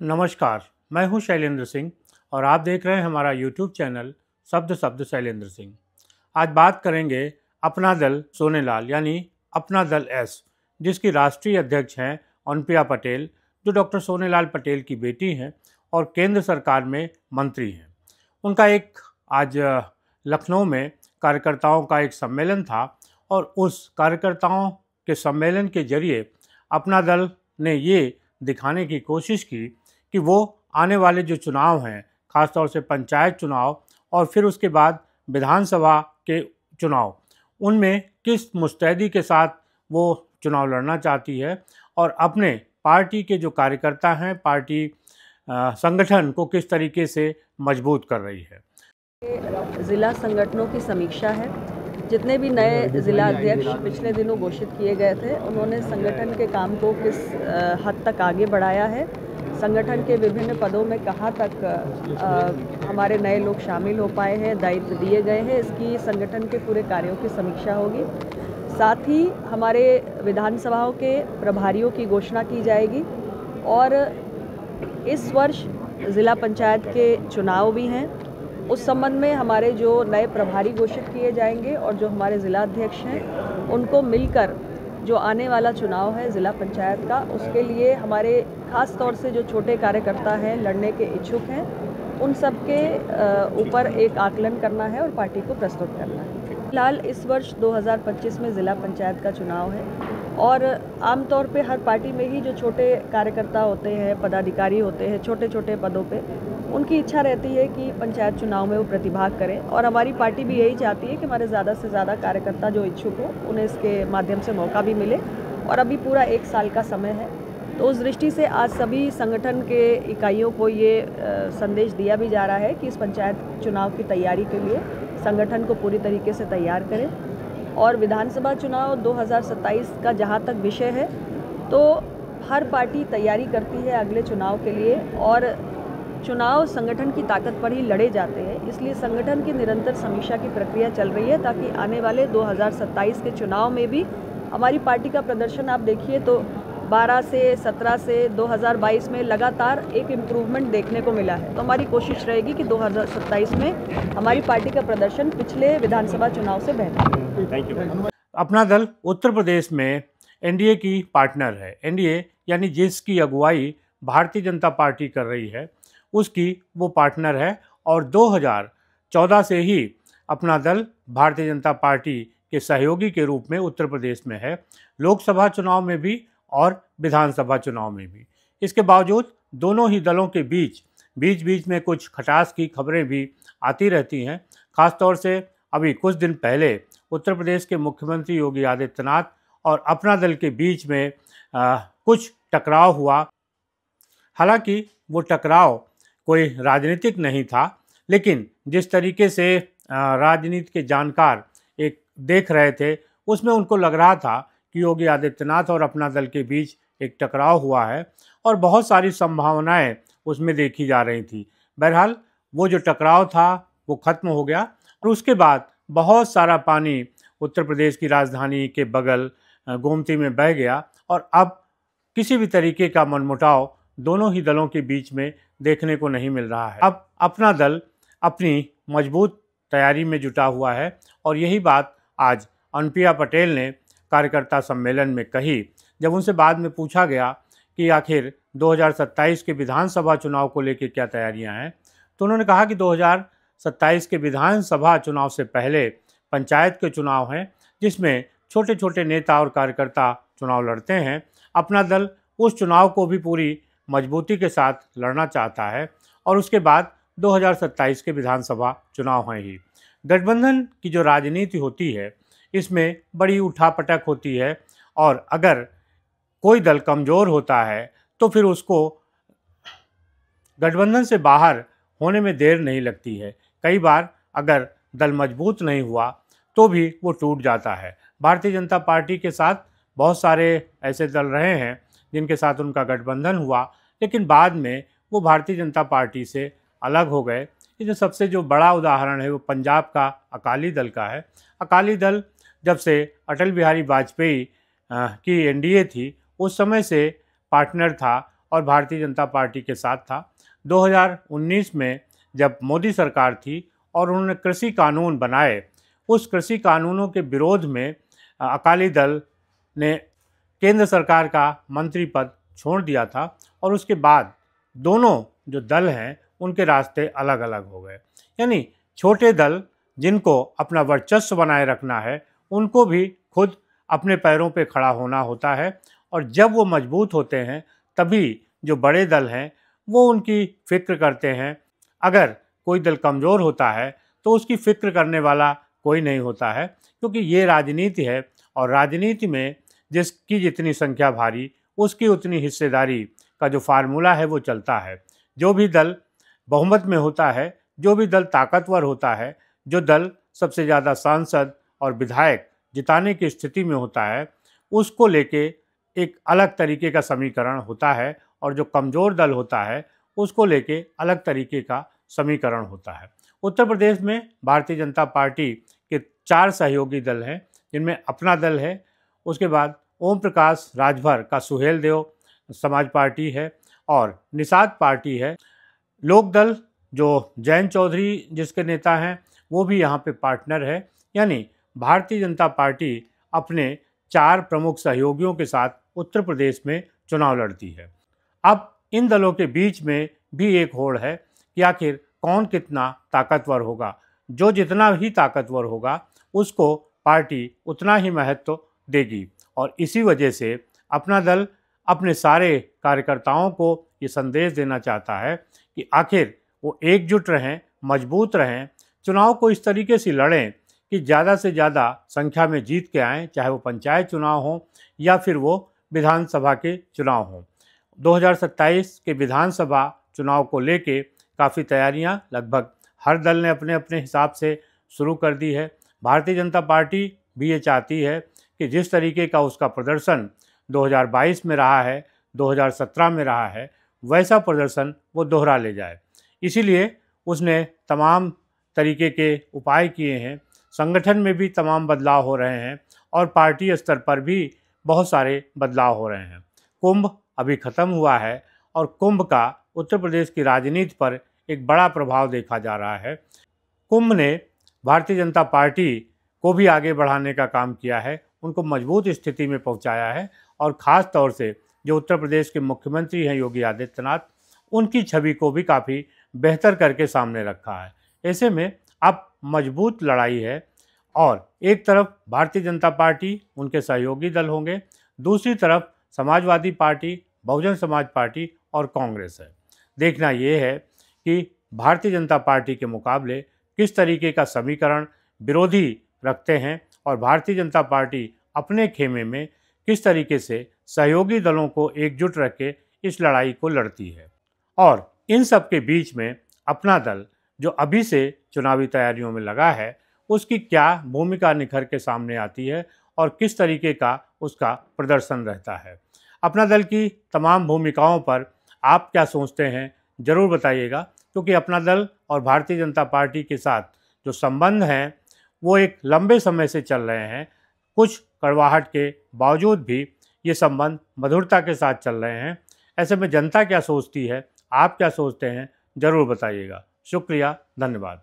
नमस्कार, मैं हूं शैलेंद्र सिंह और आप देख रहे हैं हमारा यूट्यूब चैनल शब्द शब्द शैलेंद्र सिंह। आज बात करेंगे अपना दल सोनेलाल यानी अपना दल एस, जिसकी राष्ट्रीय अध्यक्ष हैं अनुप्रिया पटेल, जो डॉक्टर सोनेलाल पटेल की बेटी हैं और केंद्र सरकार में मंत्री हैं। उनका एक आज लखनऊ में कार्यकर्ताओं का एक सम्मेलन था और उस कार्यकर्ताओं के सम्मेलन के जरिए अपना दल ने ये दिखाने की कोशिश की कि वो आने वाले जो चुनाव हैं, ख़ासतौर से पंचायत चुनाव और फिर उसके बाद विधानसभा के चुनाव, उनमें किस मुस्तैदी के साथ वो चुनाव लड़ना चाहती है और अपने पार्टी के जो कार्यकर्ता हैं, पार्टी संगठन को किस तरीके से मजबूत कर रही है। ज़िला संगठनों की समीक्षा है। जितने भी नए ज़िला अध्यक्ष पिछले दिनों घोषित किए गए थे, उन्होंने संगठन के काम को किस हद तक आगे बढ़ाया है, संगठन के विभिन्न पदों में कहाँ तक हमारे नए लोग शामिल हो पाए हैं, दायित्व दिए गए हैं, इसकी संगठन के पूरे कार्यों की समीक्षा होगी। साथ ही हमारे विधानसभाओं के प्रभारियों की घोषणा की जाएगी और इस वर्ष ज़िला पंचायत के चुनाव भी हैं। उस संबंध में हमारे जो नए प्रभारी घोषित किए जाएंगे और जो हमारे ज़िला अध्यक्ष हैं, उनको मिलकर जो आने वाला चुनाव है ज़िला पंचायत का, उसके लिए हमारे ख़ास तौर से जो छोटे कार्यकर्ता हैं, लड़ने के इच्छुक हैं, उन सब के ऊपर एक आकलन करना है और पार्टी को प्रस्तुत करना है। फिलहाल इस वर्ष 2025 में ज़िला पंचायत का चुनाव है और आमतौर पे हर पार्टी में ही जो छोटे कार्यकर्ता होते हैं, पदाधिकारी होते हैं, छोटे छोटे पदों पे, उनकी इच्छा रहती है कि पंचायत चुनाव में वो प्रतिभाग करें और हमारी पार्टी भी यही चाहती है कि हमारे ज़्यादा से ज़्यादा कार्यकर्ता जो इच्छुक हो, उन्हें इसके माध्यम से मौका भी मिले और अभी पूरा 1 साल का समय है। तो उस दृष्टि से आज सभी संगठन के इकाइयों को ये संदेश दिया भी जा रहा है कि इस पंचायत चुनाव की तैयारी के लिए संगठन को पूरी तरीके से तैयार करें और विधानसभा चुनाव 2027 का जहाँ तक विषय है, तो हर पार्टी तैयारी करती है अगले चुनाव के लिए और चुनाव संगठन की ताकत पर ही लड़े जाते हैं। इसलिए संगठन की निरंतर समीक्षा की प्रक्रिया चल रही है ताकि आने वाले 2027 के चुनाव में भी हमारी पार्टी का प्रदर्शन आप देखिए तो 12 से 17 से 2022 में लगातार एक इम्प्रूवमेंट देखने को मिला है। तो हमारी कोशिश रहेगी कि 2027 में हमारी पार्टी का प्रदर्शन पिछले विधानसभा चुनाव से बेहतर है। Thank you. अपना दल उत्तर प्रदेश में एनडीए की पार्टनर है। एनडीए यानी जिसकी अगुवाई भारतीय जनता पार्टी कर रही है, उसकी वो पार्टनर है और 2014 से ही अपना दल भारतीय जनता पार्टी के सहयोगी के रूप में उत्तर प्रदेश में है, लोकसभा चुनाव में भी और विधानसभा चुनाव में भी। इसके बावजूद दोनों ही दलों के बीच बीच में कुछ खटास की खबरें भी आती रहती हैं। खासतौर से अभी कुछ दिन पहले उत्तर प्रदेश के मुख्यमंत्री योगी आदित्यनाथ और अपना दल के बीच में कुछ टकराव हुआ। हालांकि वो टकराव कोई राजनीतिक नहीं था, लेकिन जिस तरीके से राजनीति के जानकार एक देख रहे थे, उसमें उनको लग रहा था कि योगी आदित्यनाथ और अपना दल के बीच एक टकराव हुआ है और बहुत सारी संभावनाएं उसमें देखी जा रही थी। बहरहाल वो जो टकराव था वो खत्म हो गया और उसके बाद बहुत सारा पानी उत्तर प्रदेश की राजधानी के बगल गोमती में बह गया और अब किसी भी तरीके का मनमुटाव दोनों ही दलों के बीच में देखने को नहीं मिल रहा है। अब अपना दल अपनी मजबूत तैयारी में जुटा हुआ है और यही बात आज अनुप्रिया पटेल ने कार्यकर्ता सम्मेलन में कही। जब उनसे बाद में पूछा गया कि आखिर 2027 के विधानसभा चुनाव को लेकर क्या तैयारियां हैं, तो उन्होंने कहा कि 2027 के विधानसभा चुनाव से पहले पंचायत के चुनाव हैं, जिसमें छोटे छोटे नेता और कार्यकर्ता चुनाव लड़ते हैं। अपना दल उस चुनाव को भी पूरी मजबूती के साथ लड़ना चाहता है और उसके बाद 2027 के विधानसभा चुनाव हैं ही। गठबंधन की जो राजनीति होती है, इसमें बड़ी उठापटक होती है और अगर कोई दल कमज़ोर होता है तो फिर उसको गठबंधन से बाहर होने में देर नहीं लगती है। कई बार अगर दल मजबूत नहीं हुआ तो भी वो टूट जाता है। भारतीय जनता पार्टी के साथ बहुत सारे ऐसे दल रहे हैं जिनके साथ उनका गठबंधन हुआ, लेकिन बाद में वो भारतीय जनता पार्टी से अलग हो गए। इसमें सबसे जो बड़ा उदाहरण है वो पंजाब का अकाली दल का है। अकाली दल जब से अटल बिहारी वाजपेयी की एनडीए थी, उस समय से पार्टनर था और भारतीय जनता पार्टी के साथ था। 2019 में जब मोदी सरकार थी और उन्होंने कृषि कानून बनाए, उस कृषि कानूनों के विरोध में अकाली दल ने केंद्र सरकार का मंत्री पद छोड़ दिया था और उसके बाद दोनों जो दल हैं उनके रास्ते अलग अलग हो गए। यानी छोटे दल जिनको अपना वर्चस्व बनाए रखना है, उनको भी खुद अपने पैरों पे खड़ा होना होता है और जब वो मजबूत होते हैं तभी जो बड़े दल हैं वो उनकी फिक्र करते हैं। अगर कोई दल कमज़ोर होता है तो उसकी फिक्र करने वाला कोई नहीं होता है, क्योंकि ये राजनीति है और राजनीति में जिसकी जितनी संख्या भारी उसकी उतनी हिस्सेदारी का जो फार्मूला है वो चलता है। जो भी दल बहुमत में होता है, जो भी दल ताकतवर होता है, जो दल सबसे ज़्यादा सांसद और विधायक जिताने की स्थिति में होता है, उसको लेके एक अलग तरीके का समीकरण होता है और जो कमज़ोर दल होता है उसको लेके अलग तरीके का समीकरण होता है। उत्तर प्रदेश में भारतीय जनता पार्टी के 4 सहयोगी दल हैं, जिनमें अपना दल है, उसके बाद ओम प्रकाश राजभर का सुहेलदेव समाज पार्टी है और निषाद पार्टी है। लोकदल जो जयंत चौधरी जिसके नेता हैं वो भी यहाँ पे पार्टनर है। यानी भारतीय जनता पार्टी अपने 4 प्रमुख सहयोगियों के साथ उत्तर प्रदेश में चुनाव लड़ती है। अब इन दलों के बीच में भी एक होड़ है कि आखिर कौन कितना ताकतवर होगा। जो जितना ही ताकतवर होगा उसको पार्टी उतना ही महत्व देगी और इसी वजह से अपना दल अपने सारे कार्यकर्ताओं को ये संदेश देना चाहता है कि आखिर वो एकजुट रहें, मजबूत रहें, चुनाव को इस तरीके से लड़ें कि ज़्यादा से ज़्यादा संख्या में जीत के आएँ, चाहे वो पंचायत चुनाव हो या फिर वो विधानसभा के चुनाव हों। 2027 के विधानसभा चुनाव को लेके काफ़ी तैयारियां लगभग हर दल ने अपने अपने हिसाब से शुरू कर दी है। भारतीय जनता पार्टी भी ये चाहती है कि जिस तरीके का उसका प्रदर्शन 2022 में रहा है, 2017 में रहा है, वैसा प्रदर्शन वो दोहरा ले जाए। इसीलिए उसने तमाम तरीके के उपाय किए हैं। संगठन में भी तमाम बदलाव हो रहे हैं और पार्टी स्तर पर भी बहुत सारे बदलाव हो रहे हैं। कुंभ अभी ख़त्म हुआ है और कुंभ का उत्तर प्रदेश की राजनीति पर एक बड़ा प्रभाव देखा जा रहा है। कुंभ ने भारतीय जनता पार्टी को भी आगे बढ़ाने का काम किया है, उनको मजबूत स्थिति में पहुंचाया है और ख़ास तौर से जो उत्तर प्रदेश के मुख्यमंत्री हैं योगी आदित्यनाथ, उनकी छवि को भी काफ़ी बेहतर करके सामने रखा है। ऐसे में अब मजबूत लड़ाई है और एक तरफ भारतीय जनता पार्टी, उनके सहयोगी दल होंगे, दूसरी तरफ समाजवादी पार्टी, बहुजन समाज पार्टी और कांग्रेस है। देखना ये है कि भारतीय जनता पार्टी के मुकाबले किस तरीके का समीकरण विरोधी रखते हैं और भारतीय जनता पार्टी अपने खेमे में किस तरीके से सहयोगी दलों को एकजुट रख के इस लड़ाई को लड़ती है। और इन सब के बीच में अपना दल जो अभी से चुनावी तैयारियों में लगा है, उसकी क्या भूमिका निखर के सामने आती है और किस तरीके का उसका प्रदर्शन रहता है। अपना दल की तमाम भूमिकाओं पर आप क्या सोचते हैं ज़रूर बताइएगा, क्योंकि अपना दल और भारतीय जनता पार्टी के साथ जो संबंध हैं वो एक लंबे समय से चल रहे हैं। कुछ कड़वाहट के बावजूद भी ये संबंध मधुरता के साथ चल रहे हैं। ऐसे में जनता क्या सोचती है, आप क्या सोचते हैं, ज़रूर बताइएगा। शुक्रिया, धन्यवाद।